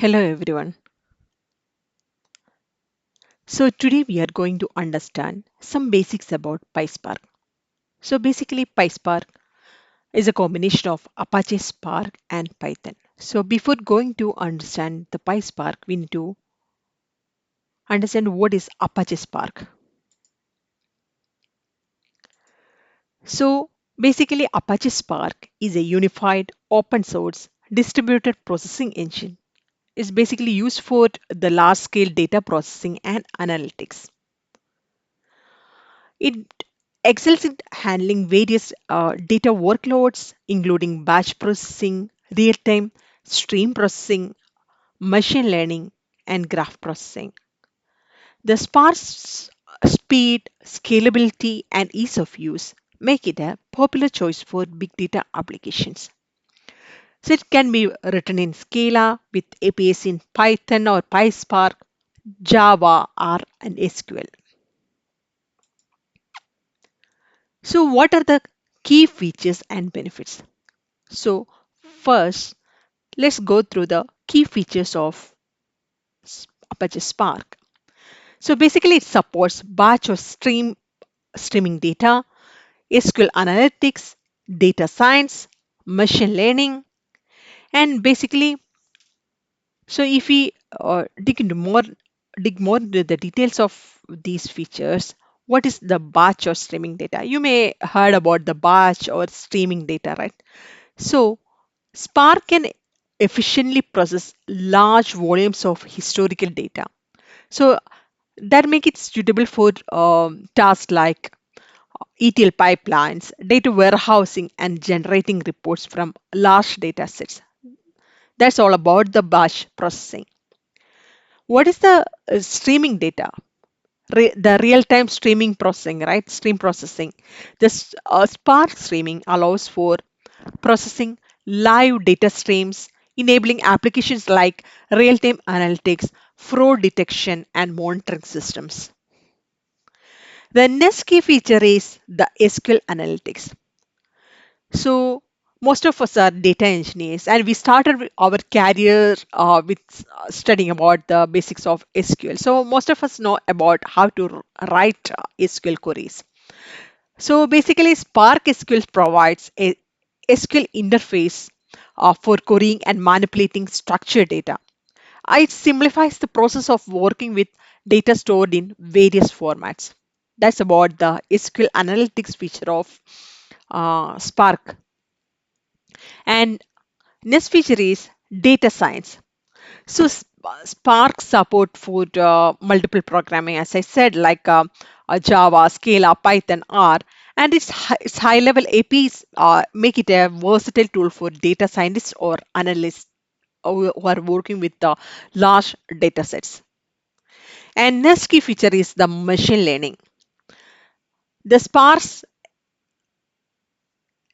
Hello everyone. So today we are going to understand some basics about PySpark. So basically PySpark is a combination of Apache Spark and Python. So before going to understand the PySpark, we need to understand what is Apache Spark. So basically Apache Spark is a unified open source distributed processing engine. It's basically used for the large scale data processing and analytics. It excels in handling various data workloads, including batch processing, real time stream processing, machine learning, and graph processing. The sparse speed, scalability, and ease of use make it a popular choice for big data applications. So it can be written in Scala with APIs in Python or PySpark, Java, or an SQL. So what are the key features and benefits? So first, let's go through the key features of Apache Spark. So basically it supports batch or streaming data, SQL analytics, data science, machine learning, and basically, so if we dig more into the details of these features, what is the batch or streaming data? You may heard about the batch or streaming data, right? So Spark can efficiently process large volumes of historical data. So that make it suitable for tasks like ETL pipelines, data warehousing, and generating reports from large data sets. That's all about the batch processing. What is the streaming data? The real-time streaming processing, right? Stream processing. This Spark streaming allows for processing live data streams, enabling applications like real-time analytics, fraud detection, and monitoring systems. The next key feature is the SQL analytics. So most of us are data engineers, and we started our career with studying about the basics of SQL. So most of us know about how to write SQL queries. So basically, Spark SQL provides a SQL interface for querying and manipulating structured data. It simplifies the process of working with data stored in various formats. That's about the SQL analytics feature of Spark. And next feature is data science. So Spark support for multiple programming, as I said, like Java, Scala, Python, R, and its high-level APIs make it a versatile tool for data scientists or analysts who are working with the large data sets. And next key feature is the machine learning. The Spark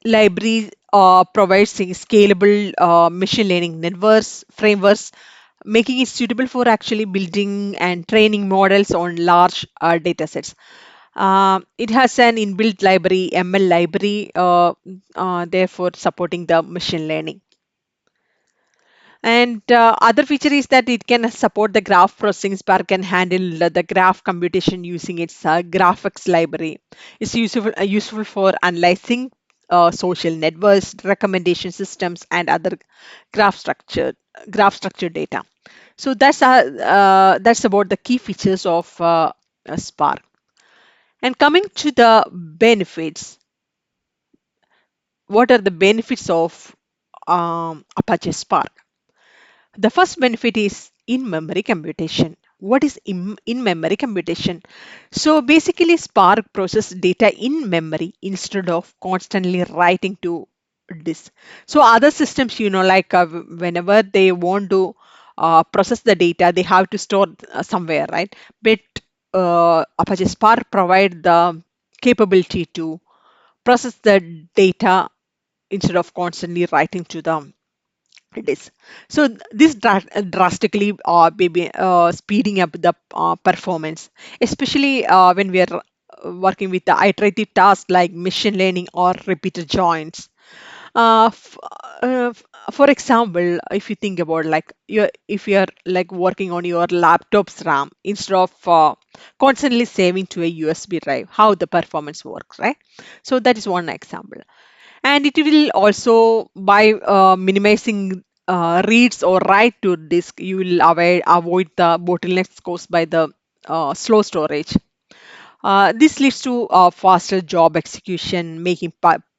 library provides a scalable machine learning networks frameworks, making it suitable for actually building and training models on large data sets. It has an inbuilt library, ML library, therefore supporting the machine learning. And other feature is that it can support the graph processing. Spark can handle the graph computation using its graphics library. It's useful for analyzing social networks, recommendation systems, and other graph structure graph structure data. So that's about the key features of Spark. And coming to the benefits, what are the benefits of Apache Spark? The first benefit is in-memory computation. What is in-memory computation? So basically, Spark processes data in memory instead of constantly writing to disk. So other systems, like whenever they want to process the data, they have to store somewhere, right? But Apache Spark provide the capability to process the data instead of constantly writing to them it is. So this drastically maybe speeding up the performance, especially when we are working with the iterative tasks like machine learning or repeated joins. Uh, f- for example, if you think about like if you're like working on your laptop's RAM instead of constantly saving to a USB drive, how the performance works, right? So that is one example. And it will also by minimizing reads or write to disk, you will avoid the bottlenecks caused by the slow storage. This leads to faster job execution, making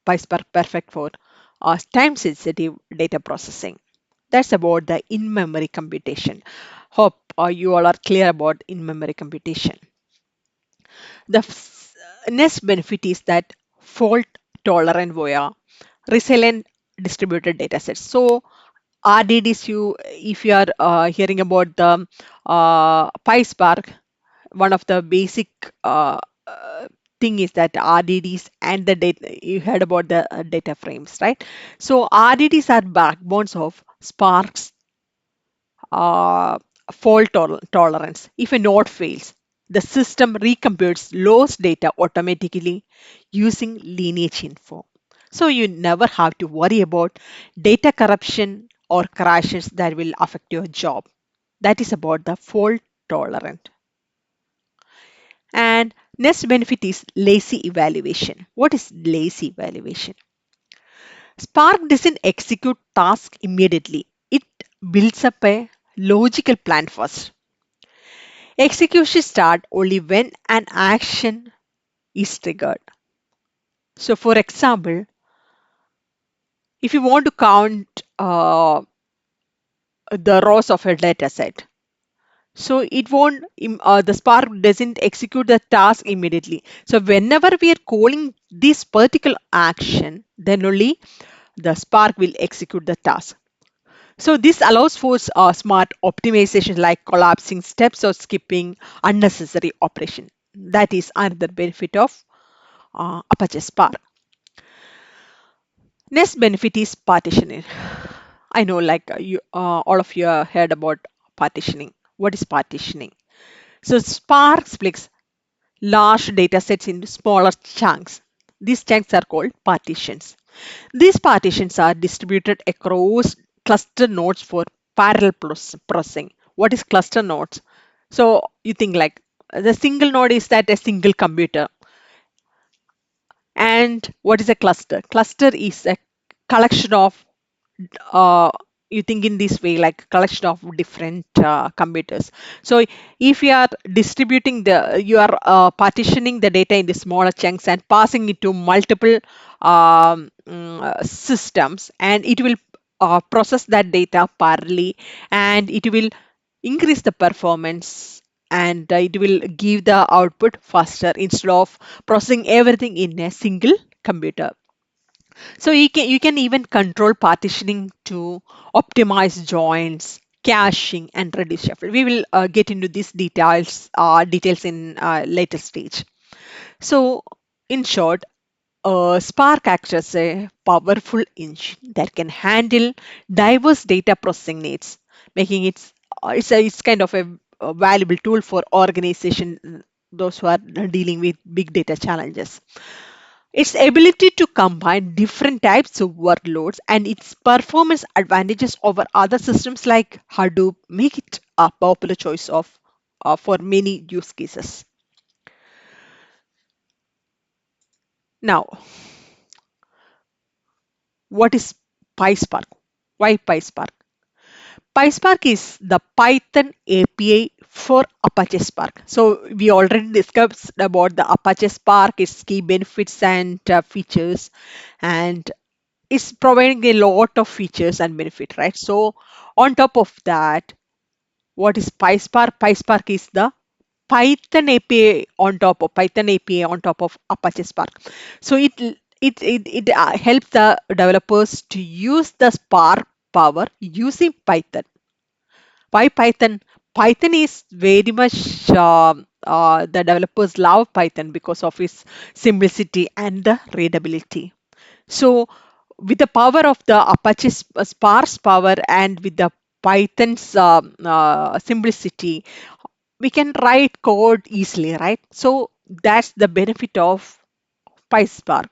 PySpark perfect for time-sensitive data processing. That's about the in-memory computation. Hope you all are clear about in-memory computation. The next benefit is that fault tolerant via resilient distributed datasets. So RDDs, if you are hearing about the PySpark, one of the basic uh, thing is that RDDs and the data, you heard about the data frames, right? So RDDs are backbones of Spark's uh, tolerance. If a node fails, the system recomputes lost data automatically using lineage info. So you never have to worry about data corruption or crashes that will affect your job. That is about the fault tolerant. And next benefit is lazy evaluation. What is lazy evaluation? Spark doesn't execute tasks immediately. It builds up a logical plan first. Execution start only when an action is triggered. So for example, if you want to count the rows of a data set, so it won't, the Spark doesn't execute the task immediately. So whenever we are calling this particular action, then only the Spark will execute the task. So this allows for smart optimization like collapsing steps or skipping unnecessary operation. That is another benefit of Apache Spark. Next benefit is partitioning. I know like all of you have heard about partitioning. What is partitioning? So Spark splits large data sets into smaller chunks. These chunks are called partitions. These partitions are distributed across cluster nodes for parallel processing. What is cluster nodes? So you think like the single node is that a single computer. And what is a cluster? Cluster is a collection of uh, you think in this way like collection of different computers. So if you are distributing the you are partitioning the data into smaller chunks and passing it to multiple systems, and it will process that data parallelly, and it will increase the performance, and it will give the output faster instead of processing everything in a single computer. So you can even control partitioning to optimize joins, caching, and reduce shuffle. We will get into these details in later stage. So in short, Spark acts as a powerful engine that can handle diverse data processing needs, making it's kind of a valuable tool for organization those who are dealing with big data challenges. Its ability to combine different types of workloads and its performance advantages over other systems like Hadoop make it a popular choice for many use cases. Now, what is PySpark? Why PySpark? PySpark is the Python API for Apache Spark. So we already discussed about the Apache Spark, its key benefits and features, and it's providing a lot of features and benefit, right? So on top of that, what is PySpark? PySpark is the Python API on top of Apache Spark. So it helps the developers to use the Spark power using Python. Why Python? Python is very much the developers love Python because of its simplicity and the readability. So with the power of the Apache sparse power and with the Python's simplicity, we can write code easily, right? So that's the benefit of PySpark.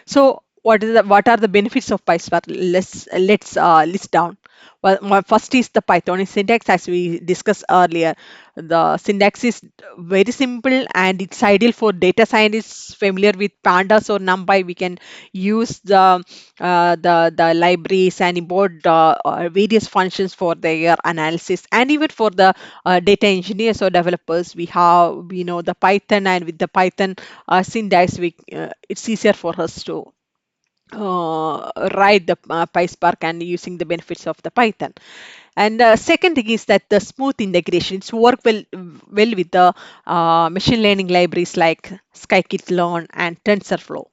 So what are the benefits of PySpark? Let's list down. Well, first is the Python syntax, as we discussed earlier. The syntax is very simple and it's ideal for data scientists familiar with pandas or NumPy. We can use the libraries and import various functions for their analysis, and even for the data engineers or developers. We know the Python, and with the Python syntax, it's easier for us to write the PySpark and using the benefits of the Python. And second thing is that the smooth integrations work well with the machine learning libraries like scikit-learn and TensorFlow.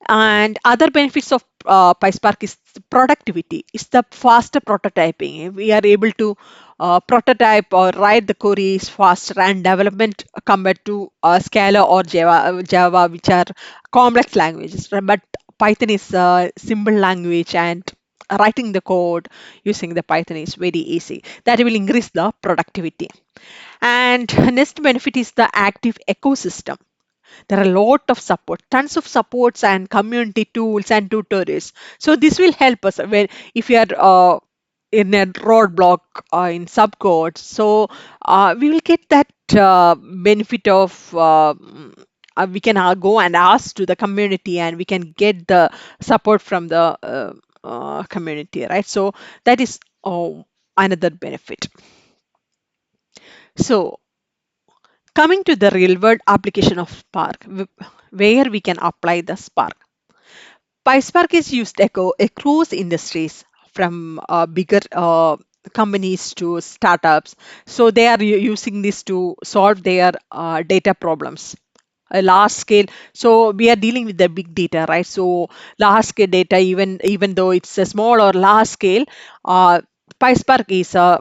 And other benefits of PySpark is productivity. It's the faster prototyping. We are able to prototype or write the queries faster and development compared to Scala or Java, which are complex languages. But Python is a simple language, and writing the code using the Python is very easy. That will increase the productivity. And next benefit is the active ecosystem. There are a lot of support, tons of supports and community tools and tutorials. So this will help us when if you are in a roadblock in subcode. So we will get that benefit of we can go and ask to the community, and we can get the support from the community, right? So that is another benefit. So coming to the real world application of Spark, where we can apply the Spark. PySpark is used across industries, from bigger companies to startups. So they are using this to solve their data problems. A large scale. So we are dealing with the big data, right? So large scale data, even though it's a small or large scale, uh, PySpark is a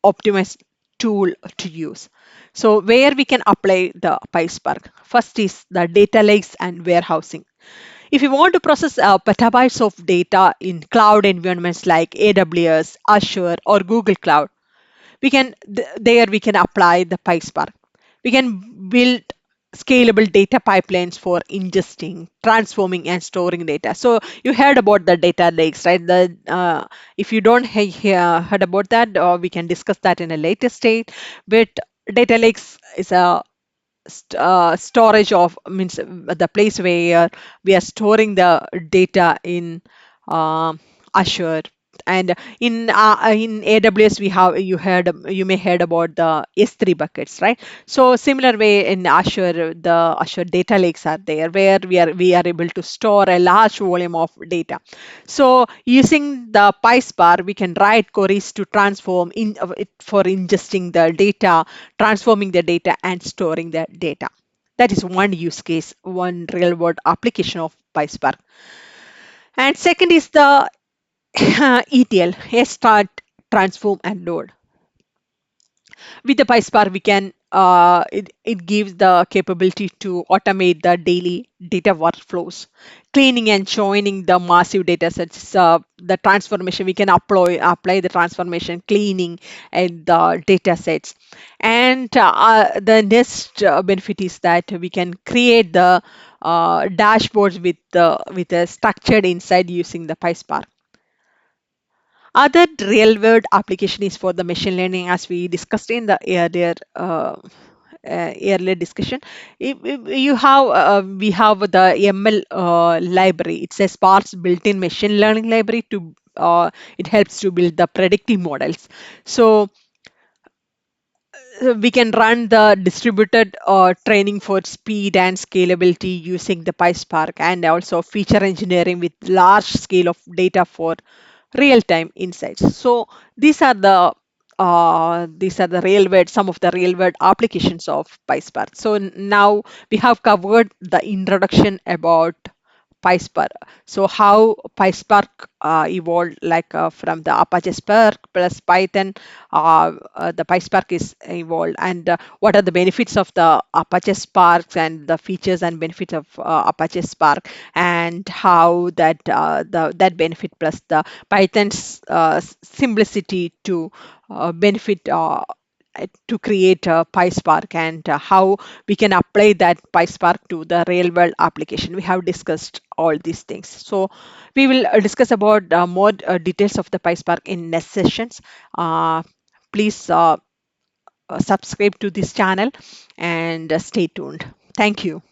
optimized tool to use. So where we can apply the PySpark. First is the data lakes and warehousing. If you want to process petabytes of data in cloud environments like AWS, Azure, or Google Cloud, there we can apply the PySpark. We can build scalable data pipelines for ingesting, transforming, and storing data. So you heard about the data lakes, right? The If you don't heard about that, we can discuss that in a later stage. But data lakes is a storage of means the place where we are storing the data in uh, Azure. And in AWS, you may heard about the S3 buckets, right? So similar way in Azure, the Azure data lakes are there, where we are able to store a large volume of data. So using the PySpark, we can write queries to transform for ingesting the data, transforming the data, and storing the data. That is one use case, one real world application of PySpark. And second is the ETL, start, transform, and load. With the PySpark, it gives the capability to automate the daily data workflows, cleaning and joining the massive data sets. The transformation, we can apply the transformation, cleaning, and the data sets. And the next benefit is that we can create the dashboards with a structured inside using the PySpark. Other real world application is for the machine learning, as we discussed in the earlier discussion. You have We have the ML library. It's a sparse built-in machine learning library to it helps to build the predictive models. So we can run the distributed training for speed and scalability using the PySpark, and also feature engineering with large scale of data for real-time insights. So these are the real world some of the real world applications of PySpark. So now we have covered the introduction about PySpark. So how PySpark evolved, like from the Apache Spark plus Python, the PySpark is evolved, and what are the benefits of the Apache Spark, and the features and benefits of Apache Spark, and how that benefit plus the Python's simplicity to benefit to create a PySpark and how we can apply that PySpark to the real world application. We have discussed all these things. So we will discuss about more details of the PySpark in next sessions. Please subscribe to this channel and stay tuned. Thank you.